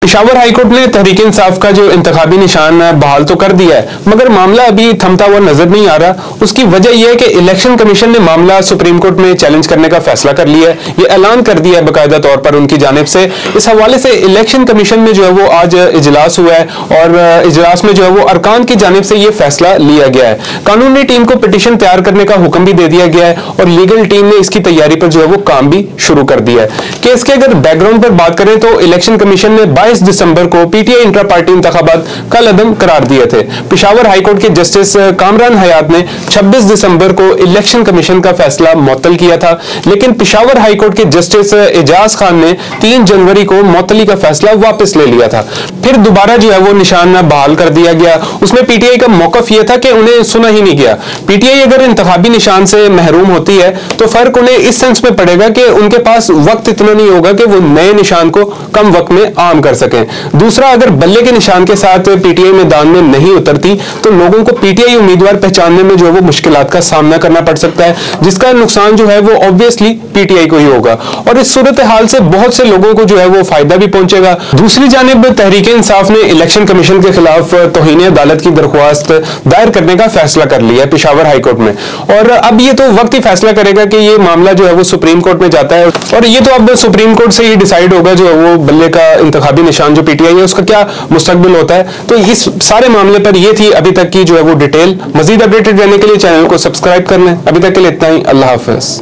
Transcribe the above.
Peshawar high court ने तहरीक इंसाफ का जो इंतखाबी निशान बहाल तो कर दिया है, मगर मामला अभी थमता हुआ नजर नहीं आ रहा। उसकी वजह यह है कि इलेक्शन कमीशन ने मामला सुप्रीम कोर्ट में चैलेंज करने का फैसला कर लिया है। ये ऐलान कर दिया है बाकायदा तौर पर उनकी जानिब से। इस हवाले से इलेक्शन कमीशन में जो है वो आज इजलास हुआ है और इजलास में जो है वो अरकान की जानिब से ये फैसला लिया गया है। कानूनी टीम को पिटीशन तैयार करने का हुक्म भी दे दिया गया है और लीगल टीम ने इसकी तैयारी पर जो है वो काम भी शुरू कर दिया है। केस के अगर बैकग्राउंड पर बात करें तो इलेक्शन कमीशन ने 22 दिसंबर को पीटीआई इंट्रा पार्टी इंतखाबात कलअदम करार दिए थे। पेशावर हाईकोर्ट के जस्टिस कामरान हयात ने 26 दिसंबर को इलेक्शन कमीशन का फैसला मुअत्तल किया था, लेकिन पेशावर हाईकोर्ट के जस्टिस एजाज खान ने 3 जनवरी को मुअत्तली का फैसला वापस ले लिया था। फिर दोबारा जो है वो निशान बहाल कर दिया गया। उसमें पीटीआई का मौकफ यह था कि उन्हें सुना ही नहीं गया। पीटीआई अगर इंतखाबी निशान से महरूम होती है तो फर्क उन्हें इस सेंस में पड़ेगा कि उनके पास वक्त इतना नहीं होगा कि वो नए निशान को कम वक्त में आम कर सकें। दूसरा, अगर बल्ले के निशान के साथ पीटीआई मैदान में नहीं उतरती तो लोगों को पीटीआई उम्मीदवार पहचानने में जो है वो मुश्किलात का सामना करना पड़ सकता है, जिसका नुकसान जो है वो ऑब्वियसली पीटीआई को ही होगा और इस सूरत हाल से बहुत से लोगों को जो है वो फायदा भी पहुंचेगा। दूसरी जानिब तहरीक इंसाफ ने इलेक्शन कमीशन के खिलाफ तौहीन अदालत की दरख्वास्त दायर करने का फैसला कर लिया है पेशावर हाईकोर्ट में, और अब ये तो वक्त ही फैसला करेगा कि ये मामला जो है वो सुप्रीम कोर्ट में जाता है और ये तो अब सुप्रीम कोर्ट से ही डिसाइड होगा जो है वो बल्ले का इंतखाबी निशान जो पीटीआई है उसका क्या मुस्तकबिल होता है। तो इस सारे मामले पर ये थी अभी तक की जो है वो डिटेल। मजीद अपडेटेड रहने के लिए चैनल को सब्सक्राइब कर लें। अभी तक के लिए इतना ही। अल्लाह हाफिज।